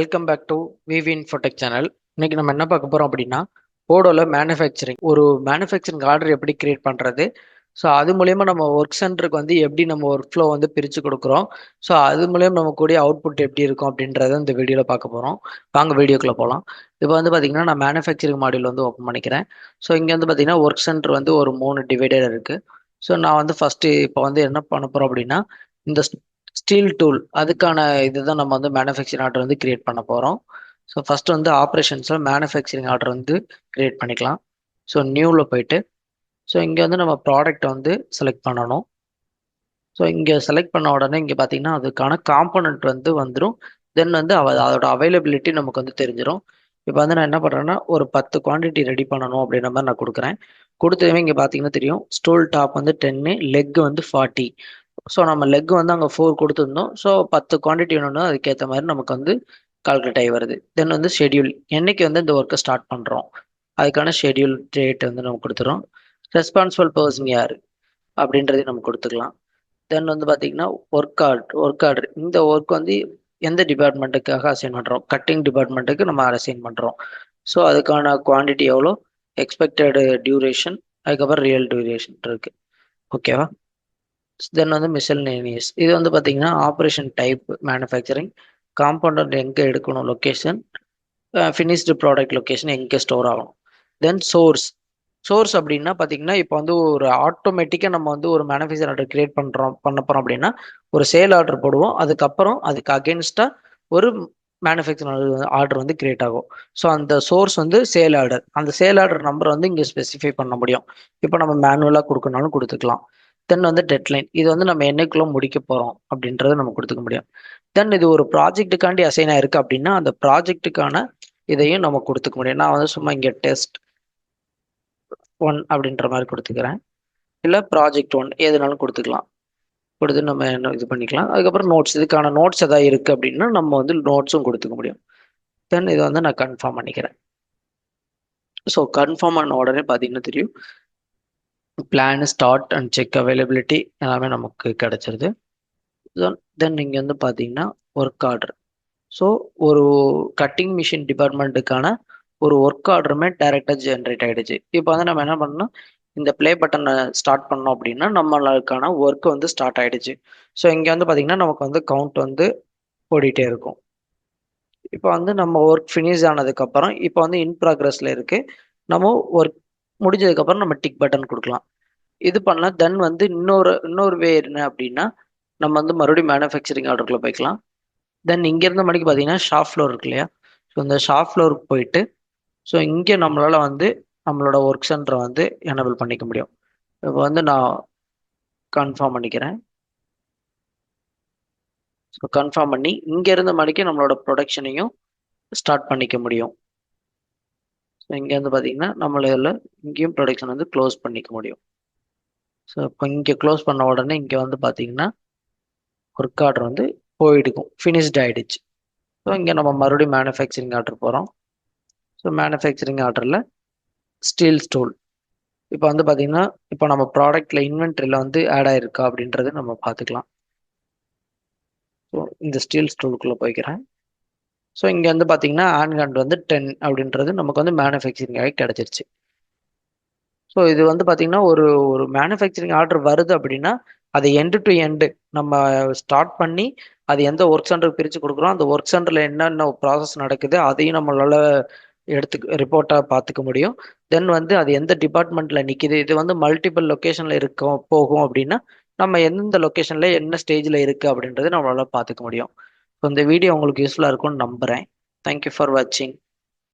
Welcome back to VeeVee Infotech channel. இன்னைக்கு நம்ம என்ன பார்க்க போறோம் அப்படின்னா, ஓடோல மேனுஃபேக்சரிங் ஒரு மேனுஃபேக்சரிங் ஆர்டர் எப்படி கிரியேட் பண்றது. ஸோ அது மூலயமா நம்ம ஒர்க் சென்டருக்கு வந்து எப்படி நம்ம ஒர்க் ஃப்ளோ வந்து பிரித்து கொடுக்குறோம். ஸோ அது மூலயமா நம்ம கூடிய அவுட்புட் எப்படி இருக்கும் அப்படின்றத இந்த வீடியோவில் பார்க்க போகிறோம். வாங்க வீடியோக்குள்ளே போகலாம். இப்போ வந்து பார்த்தீங்கன்னா நான் மேனுஃபேக்சரிங் மாடியூல் வந்து ஓப்பன் பண்ணிக்கிறேன். ஸோ இங்கே வந்து பார்த்தீங்கன்னா ஒர்க் சென்டர் வந்து ஒரு 3 டிவைடர் இருக்குது. ஸோ நான் வந்து ஃபஸ்ட்டு இப்போ வந்து என்ன பண்ண போகிறோம் அப்படின்னா, இந்த ஸ்டீல் டூல் அதுக்கான இதுதான் நம்ம வந்து மேனுஃபேக்சரிங் ஆர்டர் வந்து கிரியேட் பண்ண போகிறோம். ஸோ ஃபஸ்ட்டு வந்து ஆப்ரேஷன்ஸில் மேனுஃபேக்சரிங் ஆர்டர் வந்து கிரியேட் பண்ணிக்கலாம். ஸோ நியூவில் போயிட்டு ஸோ இங்கே வந்து நம்ம ப்ராடக்ட் வந்து செலக்ட் பண்ணணும். ஸோ இங்கே செலக்ட் பண்ண உடனே இங்கே பார்த்தீங்கன்னா அதுக்கான காம்போனன்ட் வந்து வந்துடும். தென் வந்து அதோட அவைலபிலிட்டி நமக்கு வந்து தெரிஞ்சிடும். இப்போ வந்து நான் என்ன பண்ணுறேன்னா ஒரு 10 குவான்டிட்டி ரெடி பண்ணணும் அப்படின்ற மாதிரி நான் கொடுக்குறேன். கொடுத்ததுமே இங்கே பார்த்தீங்கன்னா தெரியும், ஸ்டூல் டாப் வந்து 10, லெக் வந்து 40. ஸோ நம்ம லெக் வந்து அங்கே 4 கொடுத்துருந்தோம். ஸோ 10 குவான்டிட்டி வேணும்னா அதுக்கேற்ற மாதிரி நமக்கு வந்து கால்குலேட் ஆகி வருது. தென் வந்து ஷெடியூல், என்னைக்கு வந்து இந்த ஒர்க்கை ஸ்டார்ட் பண்ணுறோம் அதுக்கான ஷெடியூல் டேட் வந்து நம்ம கொடுத்துறோம். ரெஸ்பான்சிபிள் பர்சன் யார் அப்படின்றதையும் நம்ம கொடுத்துக்கலாம். தென் வந்து பார்த்தீங்கன்னா ஒர்க் ஆர்டர் இந்த ஒர்க் வந்து எந்த டிபார்ட்மெண்ட்டுக்காக அசைன் பண்ணுறோம், கட்டிங் டிபார்ட்மெண்ட்டுக்கு நம்ம அசைன் பண்ணுறோம். ஸோ அதுக்கான குவான்டிட்டி எவ்வளோ, எக்ஸ்பெக்டடு டியூரேஷன், அதுக்கப்புறம் ரியல் டியூரேஷன் இருக்குது. ஓகேவா. தென் வந்து மிசல்லேனியஸ், இது வந்து பார்த்தீங்கன்னா ஆப்ரேஷன் டைப் மேனுஃபேக்சரிங், காம்பவுண்டர் எங்கே எடுக்கணும் லொக்கேஷன், ஃபினிஷ்டு ப்ராடக்ட் லொக்கேஷன் எங்கே ஸ்டோர் ஆகணும். தென் சோர்ஸ் அப்படின்னா பார்த்தீங்கன்னா இப்போ வந்து ஒரு ஆட்டோமேட்டிக்காக நம்ம வந்து ஒரு மேனுஃபேக்சர் ஆர்டர் கிரியேட் பண்ண போகிறோம் அப்படின்னா ஒரு சேல் ஆர்டர் போடுவோம். அதுக்கப்புறம் அதுக்கு அகேன்ஸ்டாக ஒரு மேனுஃபேக்சர் ஆர்டர் வந்து கிரியேட் ஆகும். ஸோ அந்த சோர்ஸ் வந்து சேல் ஆர்டர், அந்த சேல் ஆர்டர் நம்பர் வந்து இங்கே ஸ்பெசிஃபை பண்ண முடியும். இப்போ நம்ம மேனுவலாக கொடுக்கணும்னாலும் கொடுத்துக்கலாம். தென் வந்து டெட்லைன், இது வந்து நம்ம என்னைக்குள்ள முடிக்க போகிறோம் அப்படின்றத நம்ம கொடுத்துக்க முடியும். தென் இது ஒரு ப்ராஜெக்ட்டுக்காண்டி அசைன் ஆயிருக்கு அப்படின்னா அந்த ப்ராஜெக்ட்டுக்கான இதையும் நம்ம கொடுத்துக்க முடியும். நான் வந்து சும்மா இங்கே டெஸ்ட் 1 அப்படின்ற மாதிரி கொடுத்துக்கிறேன். இல்லை ப்ராஜெக்ட் 1 எதுனாலும் கொடுத்துக்கலாம். கொடுத்து நம்ம என்ன இது பண்ணிக்கலாம். அதுக்கப்புறம் நோட்ஸ், இதுக்கான நோட்ஸ் எதாவது இருக்குது அப்படின்னா நம்ம வந்து நோட்ஸும் கொடுத்துக்க முடியும். தென் இதை வந்து நான் கன்ஃபார்ம் பண்ணிக்கிறேன். ஸோ கன்ஃபார்ம் பண்ண உடனே பார்த்தீங்கன்னா தெரியும், plan, start and check availability எல்லாமே நமக்கு கிடைச்சிருது. தென் இங்கே வந்து பார்த்தீங்கன்னா ஒர்க் ஆர்டர். ஸோ ஒரு கட்டிங் மிஷின் டிபார்ட்மெண்ட்டுக்கான ஒரு ஒர்க் ஆர்டருமே டைரெக்டாக ஜென்ரேட் ஆகிடுச்சு. இப்போ வந்து நம்ம என்ன பண்ணணும், இந்த ப்ளே பட்டனை ஸ்டார்ட் பண்ணோம் அப்படின்னா நம்மளுக்கான ஒர்க் வந்து ஸ்டார்ட் ஆகிடுச்சு. ஸோ இங்கே வந்து பார்த்திங்கன்னா நமக்கு வந்து கவுண்ட் வந்து ஓடிட்டே இருக்கும். இப்போ வந்து நம்ம ஒர்க் ஃபினிஷ் ஆனதுக்கப்புறம் இப்போ வந்து இன் ப்ராக்ரஸில் இருக்குது. நம்ம ஒர்க் முடிஞ்சதுக்கப்புறம் நம்ம டிக் பட்டன் கொடுக்கலாம். இது பண்ணலாம். தென் வந்து இன்னொரு வே என்ன அப்படின்னா நம்ம வந்து மறுபடியும் மேனுஃபேக்சரிங் ஆர்டருக்குள்ளே போய்க்கலாம். தென் இங்கேருந்து மணிக்கு பார்த்தீங்கன்னா ஷாப் ஃப்ளோர் இருக்கு இல்லையா, ஸோ இந்த ஷாப் ஃப்ளோருக்கு போயிட்டு ஸோ இங்கே நம்மளால் வந்து நம்மளோட ஒர்க் சென்டரை வந்து எனேபிள் பண்ணிக்க முடியும். இப்போ வந்து நான் கன்ஃபார்ம் பண்ணிக்கிறேன். ஸோ கன்ஃபார்ம் பண்ணி இங்கேருந்து மணிக்கு நம்மளோட ப்ரொடக்ஷனையும் ஸ்டார்ட் பண்ணிக்க முடியும். ஸோ இங்கேருந்து பார்த்தீங்கன்னா நம்மளால் இங்கேயும் ப்ரொடக்ஷன் வந்து க்ளோஸ் பண்ணிக்க முடியும். ஸோ இப்போ இங்கே க்ளோஸ் பண்ண உடனே இங்கே வந்து பார்த்தீங்கன்னா ஒர்க் ஆர்டர் வந்து போயிடுக்கும், ஃபினிஷ்ட் ஆகிடுச்சு. ஸோ இங்கே நம்ம மறுபடியும் மேனுஃபேக்சரிங் ஆர்டர் போகிறோம். ஸோ மேனுஃபேக்சரிங் ஆர்டரில் ஸ்டீல் ஸ்டூல் இப்போ வந்து பார்த்தீங்கன்னா இப்போ நம்ம ப்ராடக்டில் இன்வென்ட்ரியில் வந்து ஆட் ஆகிருக்கா அப்படின்றது நம்ம பார்த்துக்கலாம். ஸோ இந்த ஸ்டீல் ஸ்டூலுக்குள்ளே போய்க்கிறேன். ஸோ இங்கே வந்து பார்த்தீங்கன்னா ஆன்கண்ட் வந்து 10 அப்படின்றது நமக்கு வந்து மேனுஃபேக்சரிங் ஆகி கிடச்சிருச்சு. ஸோ இது வந்து பார்த்தீங்கன்னா ஒரு ஒரு மேனுஃபேக்சரிங் ஆர்டர் வருது அப்படின்னா அதை எண்டு டு எண்டு நம்ம ஸ்டார்ட் பண்ணி அது எந்த ஒர்க் சென்டருக்கு பிரித்து கொடுக்குறோம், அந்த ஒர்க் சென்டரில் என்னென்ன ப்ராசஸ் நடக்குது அதையும் நம்மளால் ரிப்போர்ட்டாக பார்த்துக்க முடியும். தென் வந்து அது எந்த டிபார்ட்மெண்ட்டில் நிற்கிது, இது வந்து மல்டிபிள் லொக்கேஷனில் போகும் அப்படின்னா நம்ம எந்தெந்த லொக்கேஷனில் என்ன ஸ்டேஜில் இருக்குது அப்படின்றது நம்மளால் பார்த்துக்க முடியும். ஸோ இந்த வீடியோ உங்களுக்கு யூஸ்ஃபுல்லாக இருக்கும்னு நம்புகிறேன். தேங்க்யூ ஃபார் வாட்சிங்.